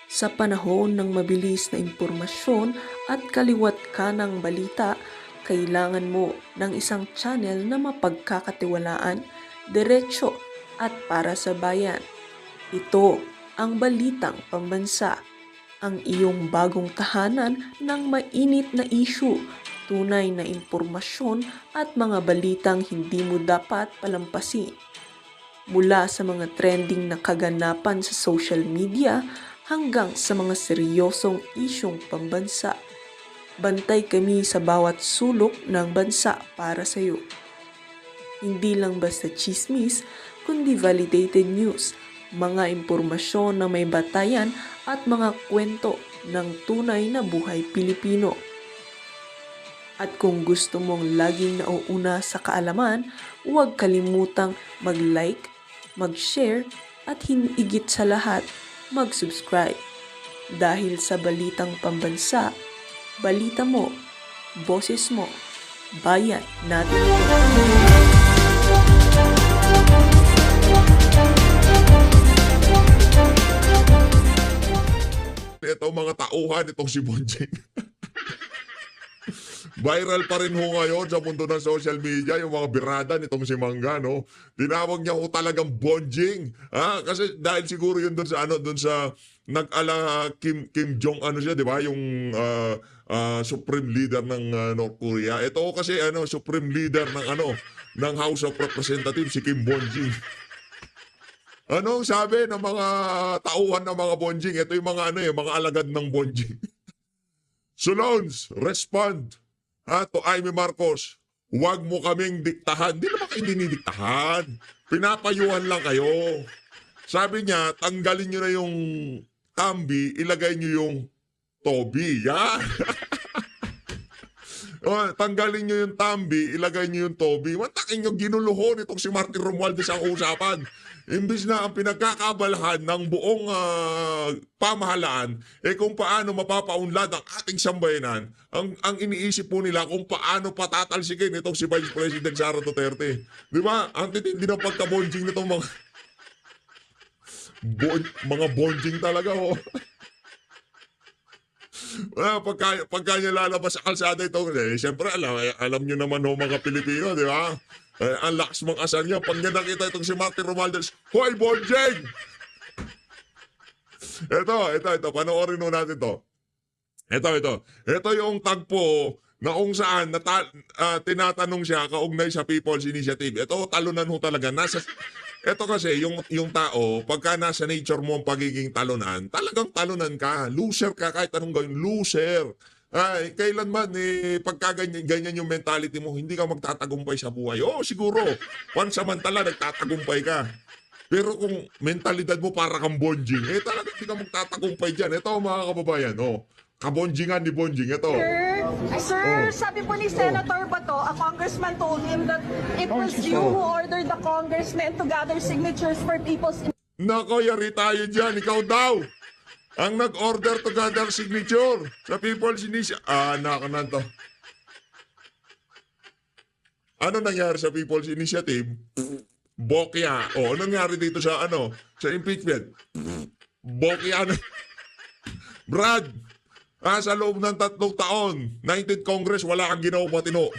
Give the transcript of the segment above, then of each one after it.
Sa panahon ng mabilis na impormasyon at kaliwat kanang balita, kailangan mo ng isang channel na mapagkakatiwalaan, diretsyo at para sa bayan. Ito ang Balitang Pambansa, ang iyong bagong tahanan ng mainit na issue, tunay na impormasyon at mga balitang hindi mo dapat palampasin. Mula sa mga trending na kaganapan sa social media hanggang sa mga seryosong isyong pambansa. Bantay kami sa bawat sulok ng bansa para sa iyo. Hindi lang basta chismis, kundi validated news, mga impormasyon na may batayan at mga kwento ng tunay na buhay Pilipino. At kung gusto mong laging nauuna sa kaalaman, huwag kalimutang mag-like, mag-share at higit sa lahat, mag-subscribe. Dahil sa Balitang Pambansa, balita mo, boses mo, bayan natin ito. Ito mga tauhan, itong si Bonjing. Viral pa rin ho ngayon sa mundo ng social media yung mga birada nitong si Mangga, no? Tinawag niya ho talagang Bonjing. Kasi dahil siguro yun doon sa doon sa nag-ala Kim Jong siya, 'di ba? Yung supreme leader ng North Korea. Ito ho kasi supreme leader ng House of Representatives si Kim Bonjing. Anong sabi ng mga tauhan ng mga Bonjing? Ito yung mga mga alagad ng Bonjing. Solons, respond to Amy Marcos. Huwag mo kaming diktahan. Hindi naman kayo dinidiktahan. Pinapayuhan lang kayo. Sabi niya, tanggalin nyo na yung tambi, ilagay nyo yung tobi. Yan. Tanggalin nyo yung tambi, ilagay nyo yung tobi. Mantakin nyo ginuluhon itong si Martin Romualdez ang usapan. Imbis na ang pinagkakabalahan ng buong pamahalaan, kung paano mapapaunlad ang ating sambayanan, ang iniisip po nila kung paano patatalsikin itong si Vice President Sara Duterte. Di ba? Ang titindi ng pagka-bonjing nitong mga bonjing talaga, oh. Pagka niya lalabas sa kalsada ito, siyempre alam nyo naman ho mga Pilipino, di ba? Ang lakas mong asar niya. Pag niya nakita itong si Martin Romualdez, hoy, Bonjing! Ito. Panoorin mo natin to. Ito yung tagpo na kung saan tinatanong siya kaugnay sa People's Initiative. Ito, talunan ho talaga. Ito kasi, yung tao, pagka nasa nature mo ang pagiging talunan, talagang talunan ka. Loser ka kahit anong gawin. Loser. Kailanman pagka ganyan yung mentality mo, hindi ka magtatagumpay sa buhay. Oo, siguro, pansamantala nagtatagumpay ka. Pero kung mentalidad mo para kang bonjing, talaga hindi ka magtatagumpay dyan. Ito mga kababayan, kabonjingan ni Bonjing, ito. Sir, sabi po ni Senator Bato, a congressman told him that it was you who ordered the congressman to gather signatures for people's... Nako, yari tayo dyan, ikaw daw. Ang nag-order to gather signature sa People's Initiative. Nako na to. Ano nangyari sa People's Initiative? Bokya. Ano nangyari dito sa sa impeachment? Bokya. Brad, sa loob ng 3 taon, 19th Congress, wala kang ginawa matino.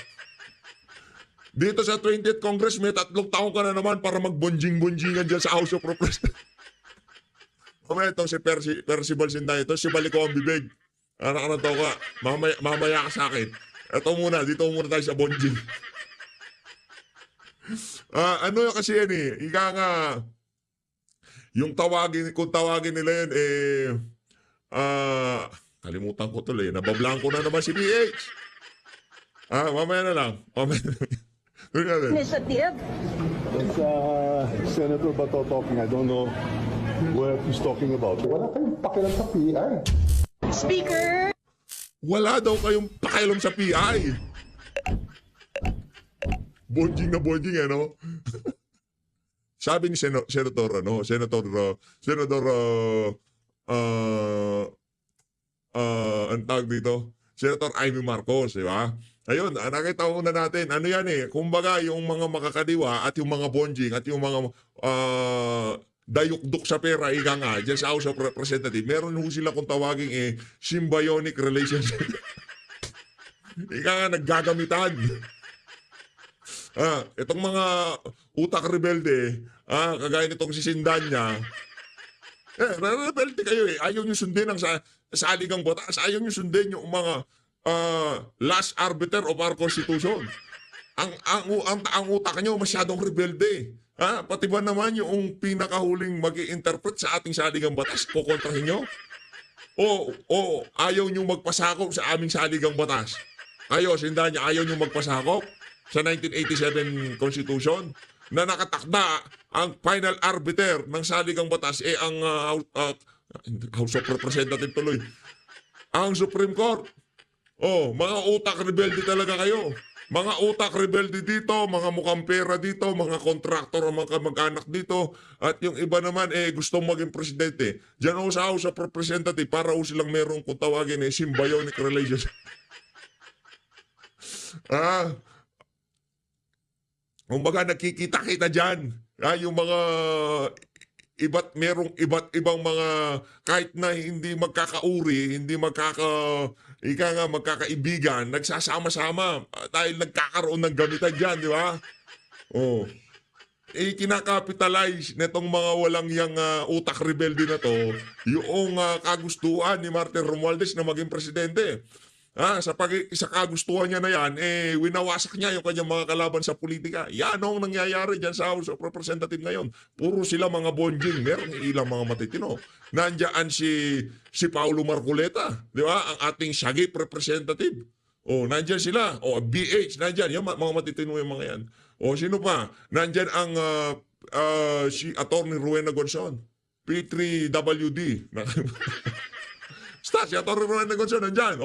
Dito sa 20th Congress, may 3 taon ka na naman para magbonjing-bonjingan dyan sa House of Representatives. Itong si Percival Sinday, ito si Baliko ang bibig. Anak to ka, mamaya ka sa akin. Ito muna, dito muna tayo sa bonjing. Kasi yan ika nga, kung tawagin nila yun, kalimutan ko tuloy, nabablanko na naman si PH. Mamaya na lang. Initiative? It's Senator Bato talking. I don't know what he's talking about. Wala kayong pakialam sa PI. Speaker? Wala daw kayong pakialam sa PI. Bonjing na bonjing, Sabi ni Senator, ang tawag dito, Senator Amy Marcos, di ba? Ayun, nakita ko na natin, kumbaga yung mga makakadiwa at yung mga bonjing at yung mga dayukdok sa pera, ika nga, dyan sa House of Representatives, meron ho sila kung tawagin symbiotic relationship. Ika nga, naggagamitan. Itong mga utak rebelde, kagaya nitong si Sindanya, rebelde kayo Ayaw nyo sundin ang saligang batas. Ayaw nyo sundin yung mga last arbiter of our Constitution. Ang utak nyo masyadong rebelde. Pati ba naman yung pinakahuling mag-i-interpret sa ating saligang batas, kukontrahin nyo? O ayaw nyo magpasakop sa aming saligang batas? Sindanya, ayaw nyo magpasakop sa 1987 Constitution na nakatakda ang final arbiter ng saligang batas ang House of Representatives tuloy. Ang Supreme Court. Mga utak rebelde talaga kayo. Mga utak rebelde dito, mga mukhang pera dito, mga kontraktor, mga kamag-anak dito, at yung iba naman gustong maging presidente. Diyan sa House of Representatives para silang merong kung tawagin symbiotic relationship. Kumbaga nakikita-kita dyan. Yung mga merong iba't ibang mga kahit na hindi magkakauri, hindi magkakaibigan, nagsasama-sama dahil nagkakaroon ng gamitan dyan, di ba? Kinakapitalize netong mga walang yang utak rebelde na to yung kagustuhan ni Martin Romualdez na maging presidente. Sa kagustuhan niya na yan, winawasak niya yung kanyang mga kalaban sa politika. Yan ang nangyayari dyan sa House of Representatives ngayon. Puro sila mga bonjing. Meron ilang mga matitino. Nandiyan si Paulo Marcoleta, di ba? Ang ating Sagip representative. Nandiyan sila. BH, nandiyan. Yung mga matitino yung mga yan. Sino pa? Nandiyan ang si Atty. Rowena Gonzon. P3WD. Si Atty. Rowena Gonzon nandyan.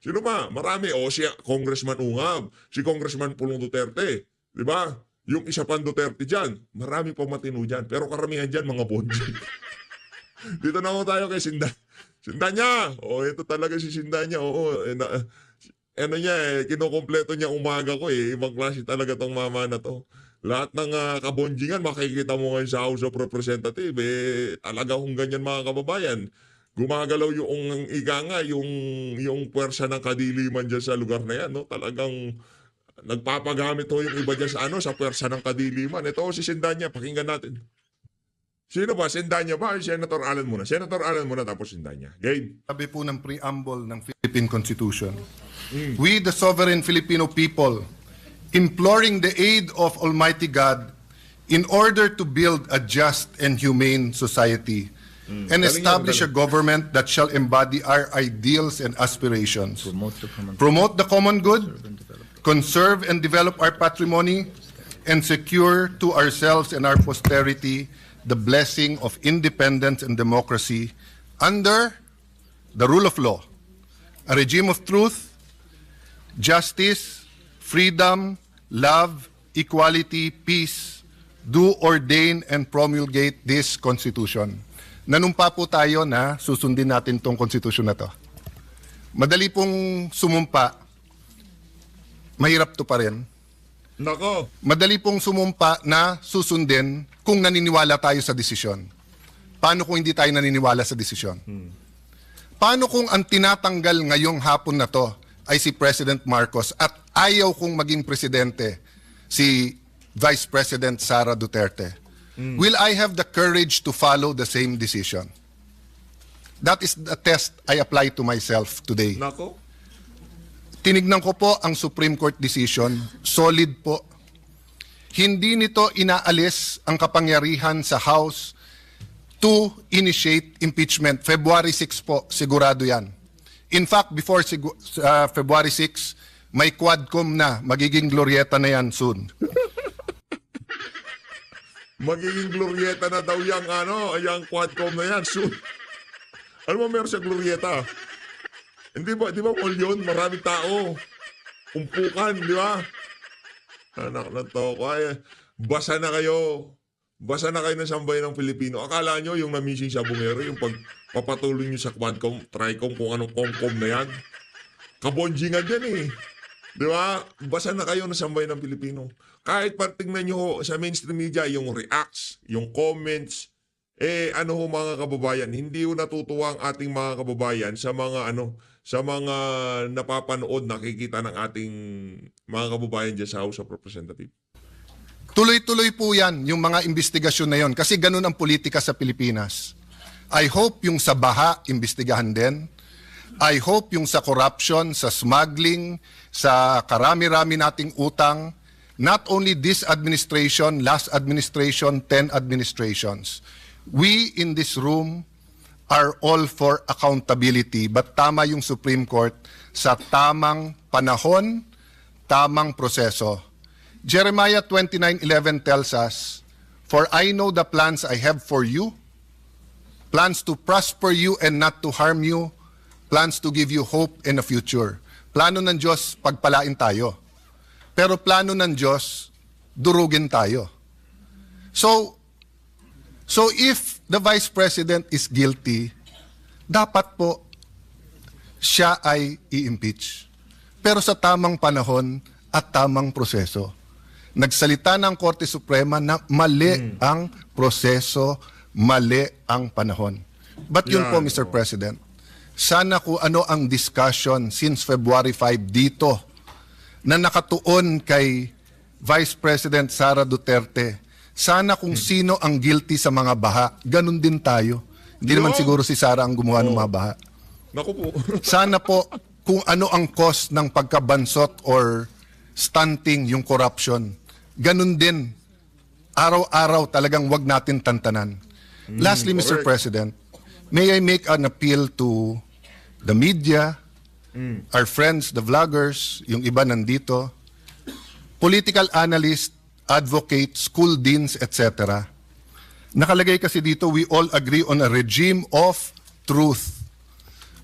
Sino pa? Marami. Si Congressman Ungab. Si Congressman Pulong Duterte. Di ba? Yung isa pang Duterte dyan. Marami pang matino dyan. Pero karamihan dyan, mga bonji. Dito na ako tayo kay Sindanya. Ito talaga si Sindanya. Kinukompleto niya umaga ko. Ibang klase talaga tong mama na to. Lahat ng kabonjingan, makikita mo ngayon sa House of Representatives. Talaga kung ganyan mga kababayan. Gumagalaw yung yung puwersa ng kadiliman dyan sa lugar na yan. No? Talagang nagpapagamit yung iba dyan sa puwersa ng kadiliman. Ito si Sindanya, pakinggan natin. Sino ba? Sindanya ba? Senator Alan muna. Senator Alan muna tapos Sindanya. Game. Sabi po ng preamble ng Philippine Constitution, we the sovereign Filipino people, imploring the aid of Almighty God in order to build a just and humane society and establish a government that shall embody our ideals and aspirations, promote the common good, conserve and develop our patrimony, and secure to ourselves and our posterity the blessing of independence and democracy under the rule of law, a regime of truth, justice, freedom, love, equality, peace, do ordain and promulgate this Constitution. Nanumpa po tayo na susundin natin tong konstitusyon na to. Madali pong sumumpa, mahirap to pa rin. Nako. Madali pong sumumpa na susundin kung naniniwala tayo sa desisyon. Paano kung hindi tayo naniniwala sa desisyon? Paano kung ang tinatanggal ngayong hapon na to ay si President Marcos at ayaw kong maging presidente si Vice President Sara Duterte? Will I have the courage to follow the same decision? That is the test I apply to myself today. Nako. Tinignan ko po ang Supreme Court decision, solid po. Hindi nito inaalis ang kapangyarihan sa House to initiate impeachment. February 6 po, sigurado yan. In fact, before February 6, may quadcom na, magiging glorieta na yan soon. Magiging glorieta na daw yung quadcom na yan soon. Ano mo meron sa glorieta? Di ba mall yun? Maraming tao. Umpukan, di ba? Anak ng toko. Basa na kayo. Basa na kayo ng sambayan ng Pilipino. Akala nyo yung namising sa bungero, yung pagpapatuloy nyo sa quadcom, tricom, kung anong comcom na yan. Kabonjingan yan Di ba? Basa na kayo ng sambayan ng Pilipino. Kahit tingnan nyo sa mainstream media, yung reacts, yung comments, ano ho mga kababayan, hindi ho natutuwa ang ating mga kababayan sa mga sa mga napapanood, nakikita ng ating mga kababayan dyan sa House of Representatives. Tuloy-tuloy po yan, yung mga investigasyon na yon. Kasi ganun ang politika sa Pilipinas. I hope yung sa baha, imbestigahan din. I hope yung sa corruption, sa smuggling, sa karami-rami nating utang, not only this administration, last administration, 10 administrations. We in this room are all for accountability, but tama yung Supreme Court sa tamang panahon, tamang proseso. Jeremiah 29:11 tells us, "For I know the plans I have for you, plans to prosper you and not to harm you, plans to give you hope and a future." Plano ng Diyos, pagpalain tayo. Pero plano ng Diyos, durugin tayo. So if the Vice President is guilty, dapat po siya ay i-impeach. Pero sa tamang panahon at tamang proseso. Nagsalita ng Korte Suprema na mali ang proseso, mali ang panahon. But yun po, Mr. President, sana kung ano ang discussion since February 5 dito na nakatuon kay Vice President Sara Duterte, sana kung sino ang guilty sa mga baha, ganun din tayo. Hindi naman siguro si Sara ang gumawa ng mga baha. Naku po. Sana po kung ano ang cause ng pagkabansot or stunting yung corruption, ganun din. Araw-araw talagang wag natin tantanan. Lastly, Mr. President, may I make an appeal to the media, our friends, the vloggers, yung iba nandito, political analysts, advocates, school deans, etc. Nakalagay kasi dito, we all agree on a regime of truth.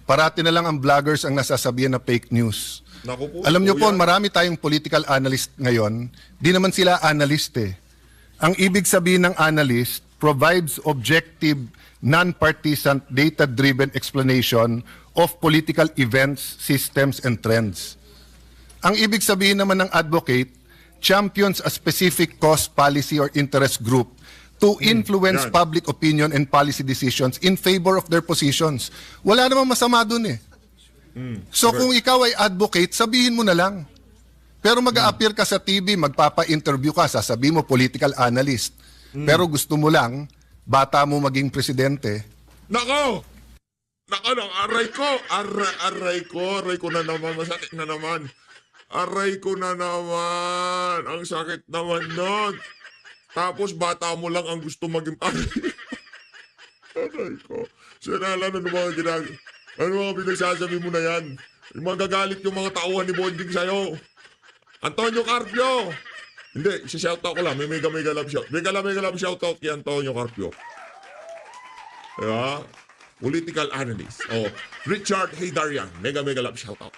Parati na lang ang vloggers ang nasasabihan na fake news. Naku po, Alam niyo po, kuya. marami tayong political analyst ngayon. Di naman sila analyst eh. Ang ibig sabihin ng analyst provides objective, non-partisan, data-driven explanation of political events, systems, and trends. Ang ibig sabihin naman ng advocate, champions a specific cause, policy, or interest group to influence yan. public opinion and policy decisions in favor of their positions. Wala namang masama dun eh. So kung ikaw ay advocate, sabihin mo na lang. Pero mag-a-appear ka sa TV, magpapa-interview ka, sasabihin mo political analyst. Pero gusto mo lang, bata mo maging presidente. Nako! Aray ko na naman, masakit na naman. Aray ko na naman, ang sakit naman nun. Tapos bata mo lang ang gusto maging pari. Aray ko. Sinala na mga ano mga pinagsasabi mo na yan? Magagalit yung mga tauhan ni Bonjing sa'yo. Antonio Carpio! Hindi, si-shoutout ko lang. May mega love shout. Mega love shoutout kay Antonio Carpio. Diba? Political analyst. Oh, Richard Haydarian. Mega love shoutout.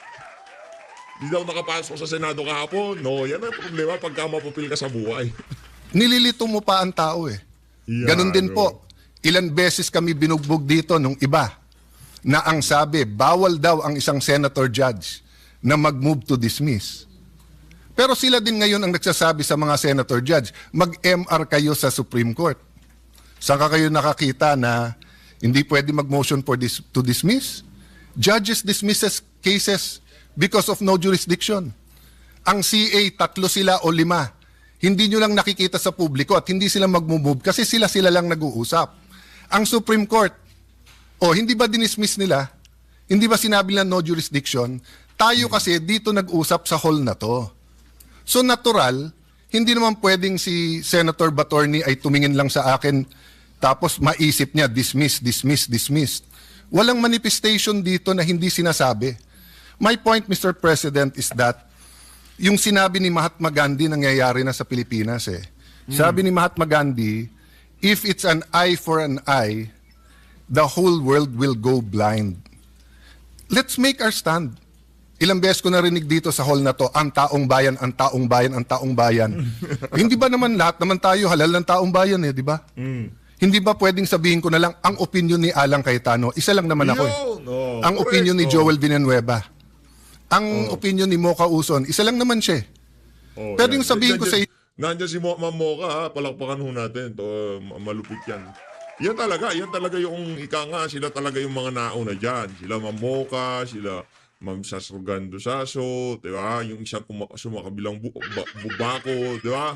Di daw nakapasok sa Senado kahapon. No, yan ang problema pagka mapupil ka sa buhay. Nililito mo pa ang tao eh. Ganon din po. Ilan beses kami binugbog dito nung iba na ang sabi, bawal daw ang isang senator judge na mag-move to dismiss. Pero sila din ngayon ang nagsasabi sa mga senator judge, mag-MR kayo sa Supreme Court. Saan ka kayo nakakita na hindi pwede mag-motion to dismiss? Judges dismisses cases because of no jurisdiction. Ang CA, 3 sila o 5. Hindi nyo lang nakikita sa publiko at hindi sila mag-move kasi sila lang nag-uusap. Ang Supreme Court, hindi ba dinismiss nila? Hindi ba sinabi nila no jurisdiction? Tayo kasi dito nag-usap sa hall na to. So natural, hindi naman pwedeng si Senator Batorni ay tumingin lang sa akin tapos maisip niya dismiss. Walang manifestation dito na hindi sinasabi. My point, Mr. President, is that yung sinabi ni Mahatma Gandhi nangyayari na sa Pilipinas eh. Sabi ni Mahatma Gandhi, if it's an eye for an eye, the whole world will go blind. Let's make our stand. Ilang beses ko narinig dito sa hall na to, ang taong bayan, ang taong bayan, ang taong bayan. Hindi ba naman lahat naman tayo halal ng taong bayan eh, di ba? Hindi ba pwedeng sabihin ko na lang ang opinion ni Alang Cayetano? Isa lang naman ako eh. Ang opinion ni Joel Villanueva. Ang opinion ni Mocha Uson, isa lang naman siya eh. Pero yung sabihin ko sa Nandiyan si Ma'am Mocha, ha? Palakpakan ho natin. To, malupit yan. yan talaga yung ika nga, sila talaga yung mga nauna dyan. Sila Ma'am Mocha, sila Ma'am Sasrugando Saso, di ba? Yung isa sumakabilang bubako, di ba?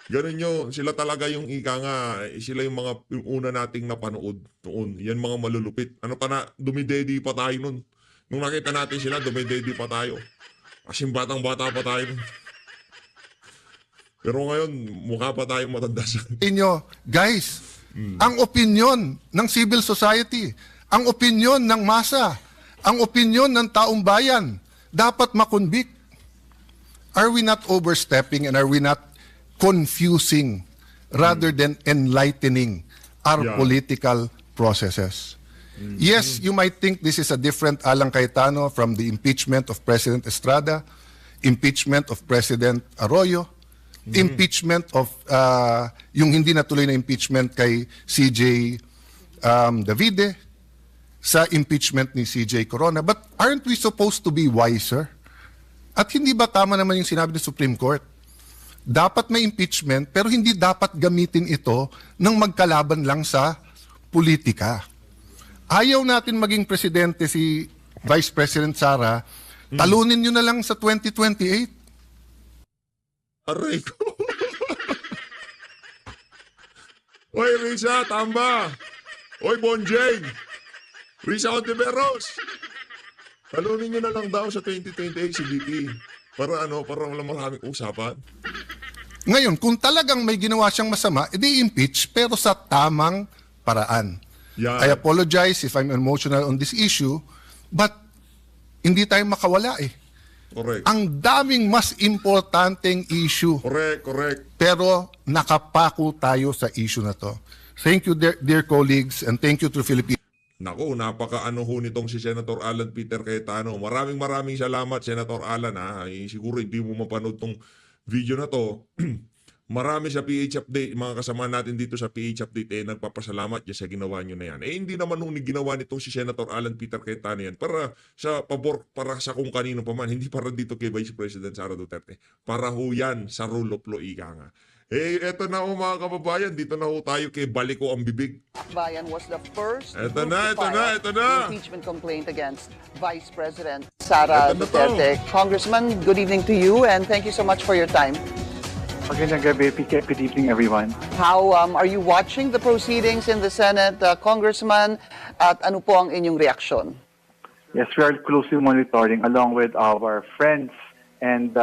Ganun yun. Sila talaga yung ika nga. Sila yung mga yung una nating napanood noon. Yan mga malulupit. Ano pa na, dumidedi pa tayo nun. Nung nakita natin sila, dumidedi pa tayo. Kasing batang-bata pa tayo nun. Pero ngayon, mukha pa tayo matanda sa... Inyo, guys, ang opinion ng civil society, ang opinion ng masa, ang opinion ng taong bayan, dapat makonvict. Are we not overstepping and are we not confusing rather than enlightening our Yeah. political processes? Yes, you might think this is a different Alan Cayetano from the impeachment of President Estrada, impeachment of President Arroyo, impeachment of yung hindi natuloy na impeachment kay CJ Davide, sa impeachment ni CJ Corona. But aren't we supposed to be wiser? At hindi ba tama naman yung sinabi ng Supreme Court? Dapat may impeachment pero hindi dapat gamitin ito ng magkalaban lang sa politika. Ayaw natin maging presidente si Vice President Sara, talunin nyo na lang sa 2028. Aray ko. Oy, Risa, tamba. Oy, Bonjeng. Risa Ontiveros. Talunin nyo na lang daw sa 2028 si VP. Para para wala maraming usapan. Ngayon, kung talagang may ginawa siyang masama, edi impeach pero sa tamang paraan. Yan. I apologize if I'm emotional on this issue, but hindi tayo makawala eh. Correct. Ang daming mas importanteng issue, Correct. pero nakapako tayo sa issue na to. Thank you, dear colleagues, and thank you to Philippines. Naku, napaka-ano ho nitong si Senator Alan Peter Cayetano. Maraming salamat, Senator Alan, ha. Siguro hindi mo mapanood tong video na to. Marami sa PH Update, mga kasama natin dito sa PH Update, nagpapasalamat sa ginawa nyo na yan. Hindi naman nung ginawa nitong si Senator Alan Peter Cayetano yan para sa pabor, para sa kung kanino pa man, hindi para dito kay Vice President Sara Duterte. Para ho yan sa rule of law, ika nga. Eto na ho mga kababayan, dito na ho tayo kay Baliko ang Bibig. Bayan was the first Ito group na, to ito na, file ito na. an impeachment complaint against Vice President Sara Ito na to. Duterte. Congressman, good evening to you and thank you so much for your time. Magandang gabi, PK. Good evening, everyone. How are you watching the proceedings in the Senate, Congressman? At ano po ang inyong reaksyon? Yes, we are closely monitoring along with our friends and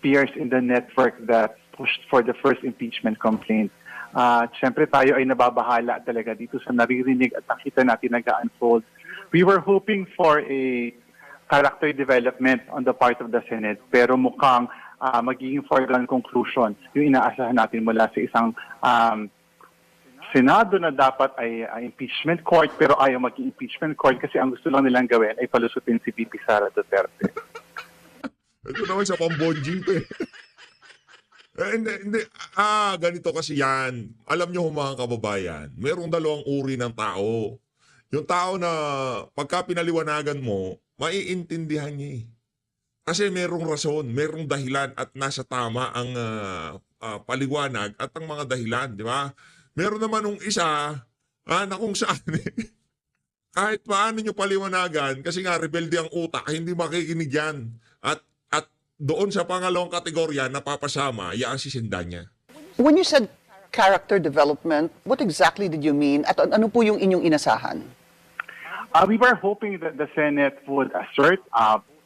peers in the network that pushed for the first impeachment complaint. Siyempre tayo ay nababahala talaga dito sa naririnig at nakita natin nag-unfold. We were hoping for a character development on the part of the Senate, pero mukhang magiging foregone conclusion yung inaasahan natin mula sa isang Senado na dapat ay impeachment court pero ayaw maging impeachment court kasi ang gusto lang nilang gawin ay palusutin si VP Sara Duterte. Ito naman sa pambonjing to eh. Hindi. Ganito kasi yan. Alam nyo mga kababayan, merong dalawang uri ng tao. Yung tao na pagka pinaliwanagan mo, maiintindihan niya eh. Kasi merong rason, merong dahilan at nasa tama ang paliwanag at ang mga dahilan, di ba? Meron naman nung isa na kung saan kahit paano nyo paliwanagan, kasi nga rebelde ang utak, hindi makikinig yan. At doon sa pangalawang kategorya, napapasama, yan si niya. When you said character development, what exactly did you mean? At ano po yung inyong inasahan? We were hoping that the Senate would assert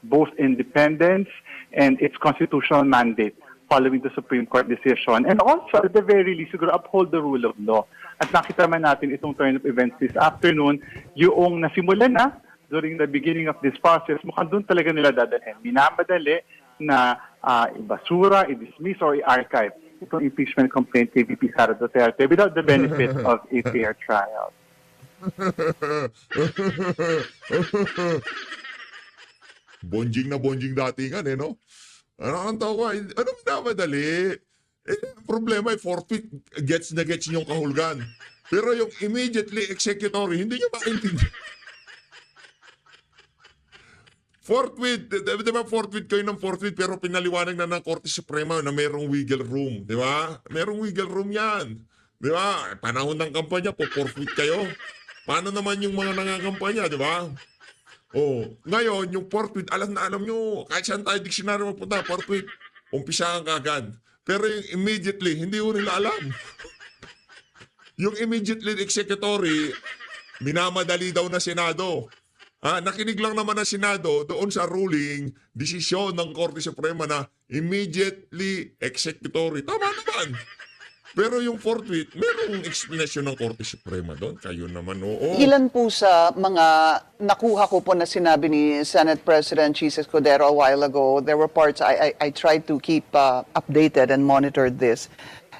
both independence and its constitutional mandate following the Supreme Court decision. And also, at the very least, siguro uphold the rule of law. At nakita man natin itong turn of events this afternoon, yung nasimulan na during the beginning of this process, mukhang doon talaga nila dadalhin. Minamadali na ibasura, i-dismiss, or i-archive itong impeachment complaint kay VP Sara Duterte without the benefit of a fair trial. Bonjing na bonjing datingan eh, no? Ano ang tao ko? Ano minamadali? Ang problema ay forfeit, gets na gets yung kahulugan. Pero yung immediately executory, hindi nyo maintindihan. Forthwith, di ba forthwith kayo ng forthwith pero pinaliwanag na ng Korte Suprema na merong wiggle room, di ba? Merong wiggle room yan. Di ba? Panahon ng kampanya, po-forfeit kayo. Paano naman yung mga nangakampanya, di ba? Oh, ngayon, yung forfeit, alam na alam nyo, kahit saan tayo dictionary mapunta, forfeit, umpisahan ka agad. Pero yung immediately, hindi ko nila alam. Yung immediately executory, minamadali daw na Senado. Nakinig lang naman ng Senado doon sa ruling, desisyon ng Korte Suprema na immediately executory. Tama naman. Pero yung forfeit, merong explanation ng Korte Suprema doon. Kayo naman, oo. Ilan po sa mga nakuha ko po na sinabi ni Senate President Chis Escudero a while ago, there were parts I tried to keep updated and monitored this.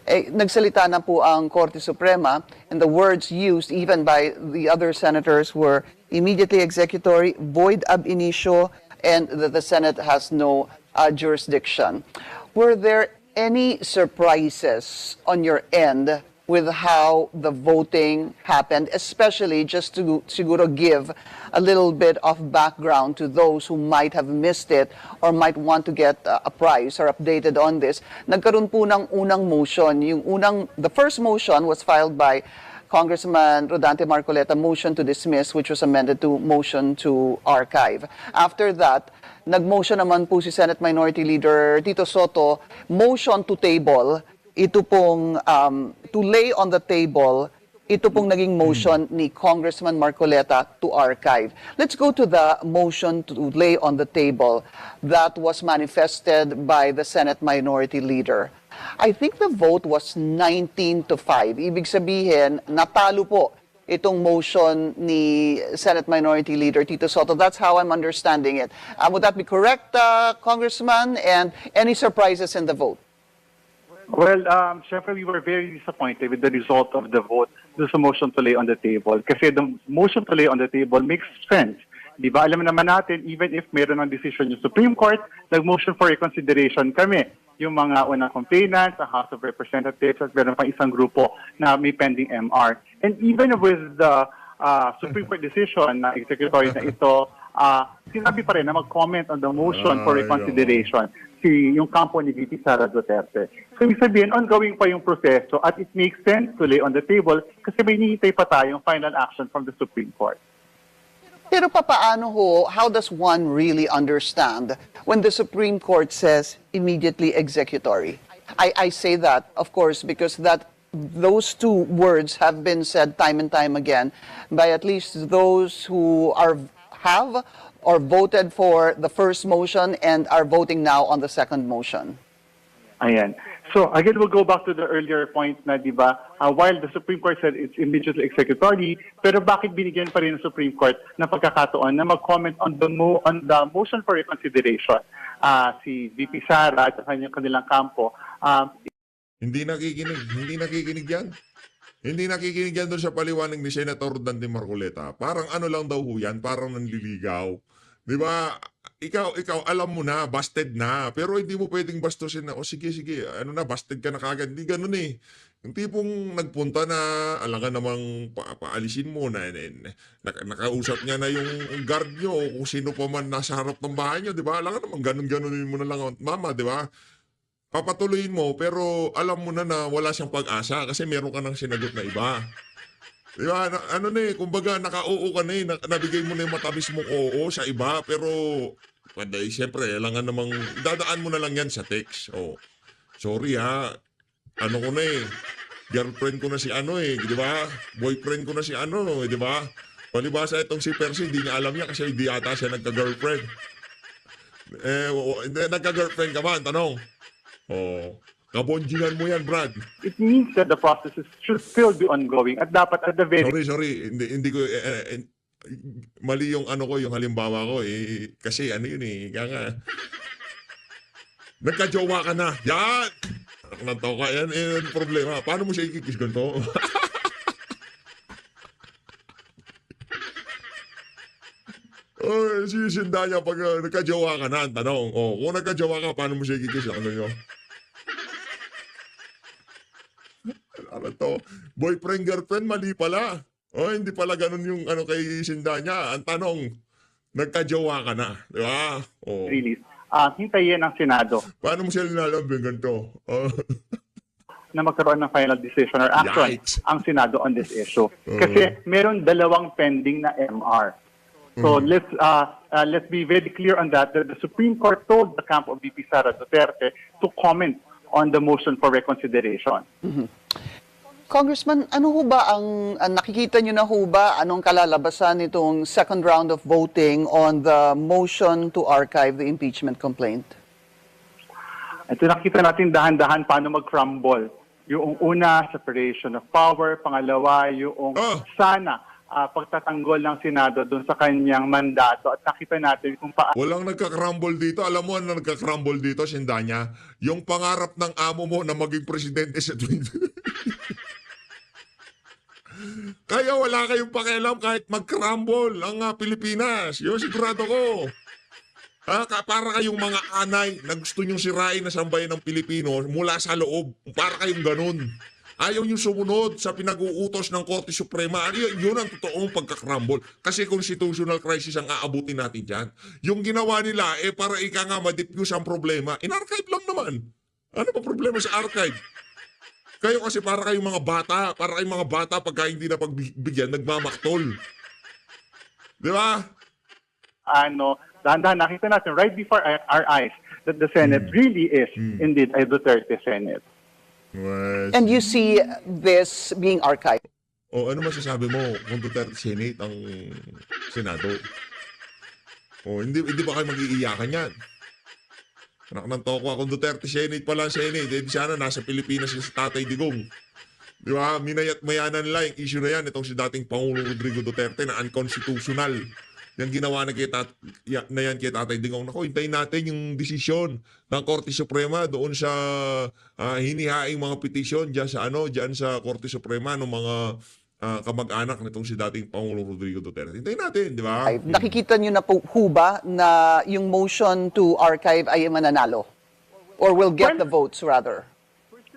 Nagsalita na po ang Korte Suprema and the words used even by the other senators were immediately executory, void ab initio, and that the Senate has no jurisdiction. Were there any surprises on your end with how the voting happened, especially just to siguro give a little bit of background to those who might have missed it or might want to get apprised or updated on this. Nagkaroon po ng unang motion. The first motion was filed by Congressman Rodante Marcoleta, motion to dismiss, which was amended to motion to archive. After that, nag-motion naman po si Senate Minority Leader Tito Soto, motion to table, ito pong to lay on the table, ito pong naging motion ni Congressman Marcoleta to archive. Let's go to the motion to lay on the table that was manifested by the Senate Minority Leader. I think the vote was 19-5. Ibig sabihin, natalo po itong motion ni Senate Minority Leader Tito Soto. That's how I'm understanding it. Would that be correct, Congressman? And any surprises in the vote? Well, syempre we were very disappointed with the result of the vote do sa motion to lay on the table. Kasi the motion to lay on the table makes sense. Di ba? Alam naman natin, even if meron ng decision yung Supreme Court, nag-motion for reconsideration kami. Yung mga unang complainants, sa House of Representatives, at meron pang isang grupo na may pending MR. And even with the Supreme Court decision na executory na ito, sinabi pa rin na mag-comment on the motion for reconsideration yung kampo ni VP Sara Duterte. So, ibig sabihin, ongoing pa yung proseso at it makes sense to lay on the table kasi may hinihintay pa tayong final action from the Supreme Court. Pero papaano ho, how does one really understand when the Supreme Court says immediately executory? I say that, of course, because those two words have been said time and time again by at least those who have or voted for the first motion and are voting now on the second motion. Ayan. So, again, we'll go back to the earlier point na, di ba, while the Supreme Court said it's immediately executory, pero bakit binigyan pa rin ng Supreme Court ng pagkakataon na mag-comment on the motion for reconsideration? Si VP Sara at kanilang kampo. Hindi nakikinig yan. Hindi nakikinig yan doon sa paliwanag ni Senator Dante Marcoleta. Parang ano lang daw ho yan, parang nanliligaw. Di ba? Ikaw, alam mo na, busted na. Pero hindi mo pwedeng bastusin na, sige, busted ka na kagad. Hindi ganun eh. Yung tipong nagpunta na, alam ka namang paalisin mo na, nakausap niya na yung guard nyo, o kung sino pa man nasa harap ng bahay nyo, di ba? Alam ka namang ganun-ganunin mo na lang, mama, di ba? Papatuloyin mo, pero alam mo na wala siyang pag-asa kasi meron ka nang sinagot na iba. Di ba? Kumbaga, naka-oo ka na eh. Nabigay mo na yung matamis mong oo sa iba, pero, siyempre, alangan namang, dadaan mo na lang yan sa text. Oh, sorry ha, girlfriend ko na si di ba? Boyfriend ko na si di ba? Palibasa itong si Percy, hindi niya alam niya kasi hindi ata siya nagka-girlfriend. Nagka-girlfriend ka ba? Tanong. Oh, kabonjingan mo yan, Brad. It means that the processes should still be ongoing at dapat at the very... Sorry. Hindi ko... mali yung yung halimbawa ko kasi yun kaya nga. Nagka-jowa ka na. Yan! Nantaw ka. Yan yung problema. Paano mo siya ikikis ganito? Sinisinda niya pag nagka-jowa ka na. Tanong. Kung nagka-jowa ka, paano mo siya ikikis? Nyo? Ano to? Boyfriend, girlfriend, mali pala. Hindi pala ganun yung kay Sinda niya. Ang tanong, nagka-jowa ka na. Di ba? Release. Hintayin ang Senado. Paano mo siya linalambing ganito? na magkaroon ng final decision or action Yikes. ang Senado on this issue. Kasi meron dalawang pending na MR. So let's be very clear on that the Supreme Court told the camp of VP Sara Duterte to comment on the motion for reconsideration. Congressman, ano ho ba ang nakikita nyo na ho ba anong kalalabasan nitong second round of voting on the motion to archive the impeachment complaint? Ito nakita natin dahan-dahan paano mag-crumble. Yung una, separation of power. Pangalawa, yung sana pagtatanggol ng Senado doon sa kanyang mandato. At nakita natin kung paano. Walang nagka-crumble dito. Alam mo ano nagka-crumble dito, Sindanya? Yung pangarap ng amo mo na maging presidente sa tuwing... Kaya wala kayong pakialam kahit mag-crumble ang Pilipinas. Yun, sigurado ko. Para kayong mga anay na gusto nyong sirain na sambayan ng Pilipino mula sa loob. Para kayong ganun. Ayaw nyong sumunod sa pinag-uutos ng Korte Suprema. Yun ang totoong pagkakrumble. Kasi constitutional crisis ang aabutin natin dyan. Yung ginawa nila, para ika nga ma-diffuse ang problema, in-archive lang naman. Ano pa problema sa archive? Kayo kasi para kayong mga bata, pagka hindi na pagbigyan, nagmamaktol. Di ba? Dahan-dahan nakita natin right before our eyes that the Senate really is indeed a Duterte Senate. Well, And you see this being archived? ano masasabi mo kung Duterte Senate ang Senado? Hindi ba kayo mag-iiyakan yan? Anak ng toko, kung Duterte Senate pala ang Senate, sana nasa Pilipinas sa Tatay Digong. Di ba? Minayat mayanan nila yung issue na yan, itong si dating Pangulong Rodrigo Duterte na unconstitutional. Yan ginawa na yan kay Tatay Digong. Naku, hintayin natin yung desisyon ng Korte Suprema doon sa hinihaing mga petisyon dyan sa Korte Suprema ng mga kamag-anak nitong si dating Pangulong Rodrigo Duterte. Hintayin natin, di ba? Nakikita nyo na po ho ba na yung motion to archive ay mananalo? Or will get the votes rather?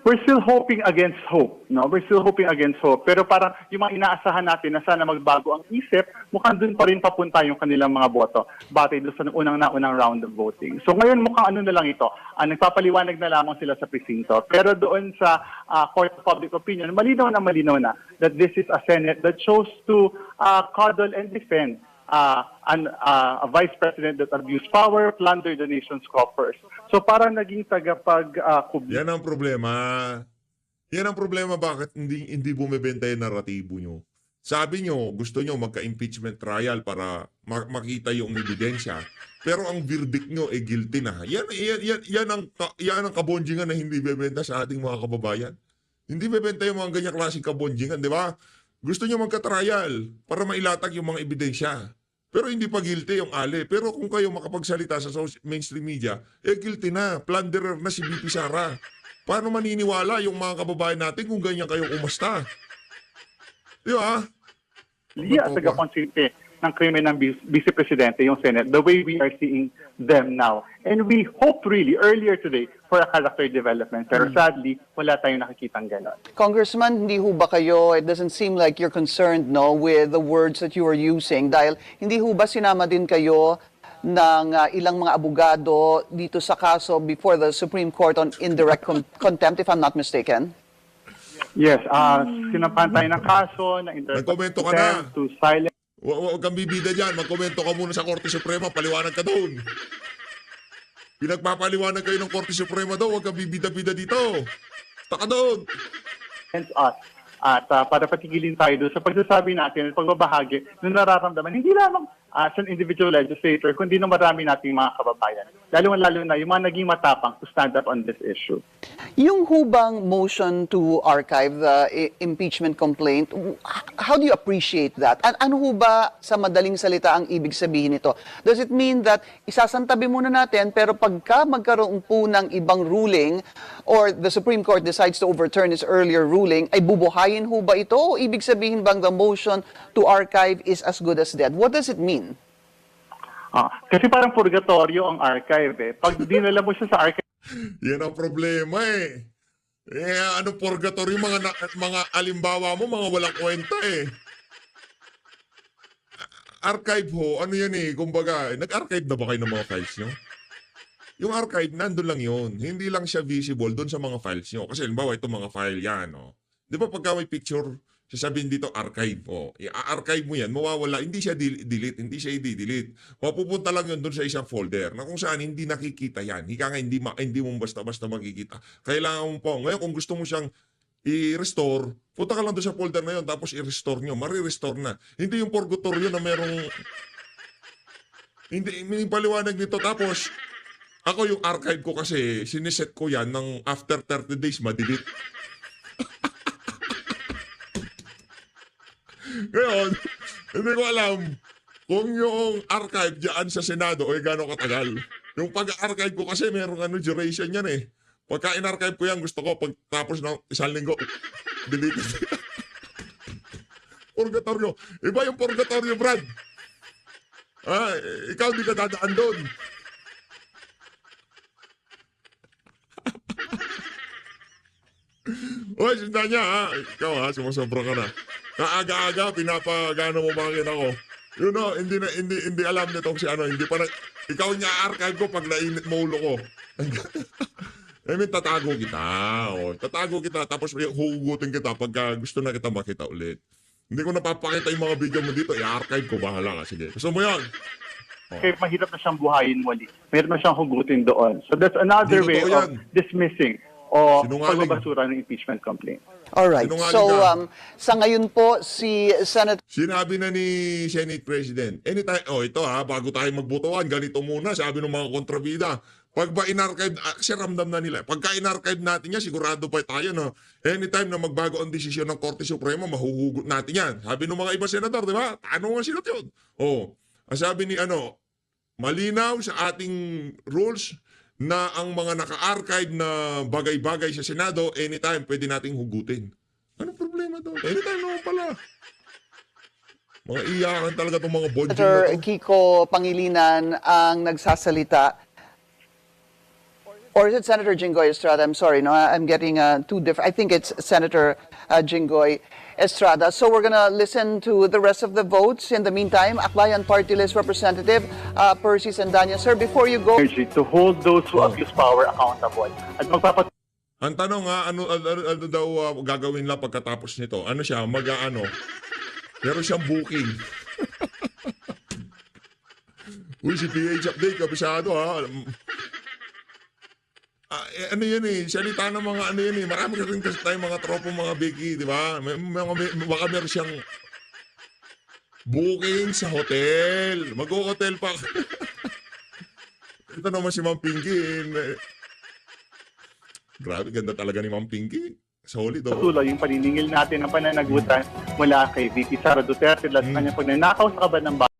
We're still hoping against hope, no? We're still hoping against hope. Pero parang yung mga inaasahan natin na sana magbago ang isip, mukhang dun pa rin papunta yung kanilang mga boto batay doon sa unang round of voting. So ngayon mukhang ano na lang ito, nagpapaliwanag na lamang sila sa presinto. Pero doon sa Court of Public Opinion, malinaw na that this is a Senate that chose to coddle and defend a vice president that abused power, plundered the nation's coffers. So parang naging tagapag-kubli. Yan ang problema. Yan ang problema bakit hindi bumibenta yung naratibo nyo. Sabi nyo, gusto nyo magka-impeachment trial para makita yung ebidensya. Pero ang verdict nyo guilty na. Yan ang kabonjingan na hindi bebenta sa ating mga kababayan. Hindi bebenta yung mga ganyang klaseng kabonjingan, di ba? Gusto nyo magka-trial para mailatag yung mga ebidensya. Pero hindi pa guilty yung Ali. Pero kung kayo makapagsalita sa mainstream media, guilty na. Plunderer na si BP Sara. Paano maniniwala yung mga kababayan natin kung ganyan kayo umasta? Di ba? Liya taga-konsinte ng krimen ng Vice Presidente, yung Senate, the way we are seeing them now. And we hope really earlier today for a character development. Pero sadly, wala tayong nakikitang gano'n. Congressman, hindi ho ba kayo, it doesn't seem like you're concerned with the words that you are using dahil hindi ho ba sinama din kayo ng ilang mga abogado dito sa kaso before the Supreme Court on indirect contempt, if I'm not mistaken? Yes, sinampahan tayo ng kaso, ng Nagkomento ka na. to silence. Huwag kang bibida dyan. Magkomento ka muna sa Korte Suprema. Paliwanag ka doon. Pinagpapaliwanag kayo ng Korte Suprema doon. Huwag kang bibida-bida dito. Taka doon. Us. At para patigilin tayo doon sa pagsasabi natin at pagbabahagi ng nararamdaman, hindi lamang as an individual legislator, kundi ng marami nating mga kababayan. Lalo na yung mga naging matapang to stand up on this issue. Yung hubang motion to archive the impeachment complaint, how do you appreciate that? Ano ho ba sa madaling salita ang ibig sabihin nito? Does it mean that isasantabi muna natin pero pagka magkaroon po ng ibang ruling or the Supreme Court decides to overturn its earlier ruling, ay bubuhayin ho ba ito? O ibig sabihin bang the motion to archive is as good as dead? What does it mean? Kasi parang purgatorio ang archive. Pag dinala mo siya sa archive, Yan ang problema eh. Ano purgatory, mga alimbawa mo, mga walang kwenta eh. Archive ho, ano yan eh, kumbaga, nag-archive na ba kayo ng mga files nyo? yung archive, nandun lang yun. Hindi lang siya visible doon sa mga files nyo. Kasi halimbawa, ito mga file yan. Oh. Di ba pagka may picture, sasabihin dito archive. Oh, i-archive mo yan, mawawala. Hindi siya delete, hindi siya i-delete. Mapupunta lang yun doon sa isang folder na kung saan hindi nakikita yan. Hika nga, hindi mo basta-basta makikita. Kailangan mo po. Ngayon, kung gusto mo siyang i-restore, punta ka lang doon sa folder na yun, tapos i-restore nyo. Mari-restore na. Hindi yung purgatorio na merong... Hindi, may paliwanag nito. Tapos, ako yung archive ko kasi, siniset ko yan ng after 30 days, ma-delete. Ngayon, hindi ko alam kung yung archive dyan sa Senado ay gano'ng katagal. Yung pag-archive ko kasi merong duration yan eh. Pagka in-archive ko yan, gusto ko pagtapos ng 1 linggo, delete. Purgatorio. Iba yung purgatorio, Brad. Ikaw di ka dadaan doon. Uy, sinta niya ha. Ikaw sumasobra ka na. Kaaga-aga, pinapagano mo makina ko. You know, hindi alam nitong si hindi pa na, ikaw niya archive ko pag nainit mo ulo ko. Tatago kita. Tatago kita, tapos huhugutin kita pagka gusto na kita makita ulit. Hindi ko napapakita yung mga video mo dito, i-archive ko, bahala ka. Sige, gusto mo yan? Kaya mahirap na siyang buhayin muli. Meron na siyang hugutin doon. So that's another Hindi way totoo of yan. dismissing o Sinungaling. pagbabasura ng impeachment complaint. Alright. Sinungaling So, ka. sa ngayon po, si Senator Sinabi na ni Senate President, anytime, ito bago tayo magbotohan, ganito muna, sabi ng mga kontrabida. Pag ba in-archive, kasi ramdam na nila. Pagka in-archive natin yan, sigurado pa tayo na anytime na magbago ang desisyon ng Korte Suprema, mahuhugot natin yan. Sabi ng mga ibang senador, di ba? Tanong nga sila yun. Ang sabi ni malinaw sa ating rules na ang mga naka-archive na bagay-bagay sa Senado, anytime pwede nating hugutin. Anong problema doon? Anytime naman pala. Mga iyakan talaga itong mga bodging na to. Kiko Pangilinan ang nagsasalita. Or is it Senator Jinggoy Estrada? I'm sorry, no, I'm getting two different. I think it's Senator Jinggoy Estrada. So we're gonna listen to the rest of the votes. In the meantime, Akbayan Party List Representative Percy Sandanya. Sir, before you go, Energy to hold those who abuse power accountable. At Ang tanong ano daw gagawin lang pagkatapos nito? Ano siya, meron siyang booking. Uy, si PH Update, kabisado ha. Ano yan salita ng mga marami rin kasi tayong mga tropong mga biggie, di ba? Baka meron siyang booking sa hotel. Mag-hotel pa. Ito naman si Ma'am Pinky. Grabe, ganda talaga ni Ma'am Pinky. Solid. patuloy yung paniningil natin ng pananagutan mula kay VP Sara Duterte at kanyang pagnanakaw sa kaban ng bayan.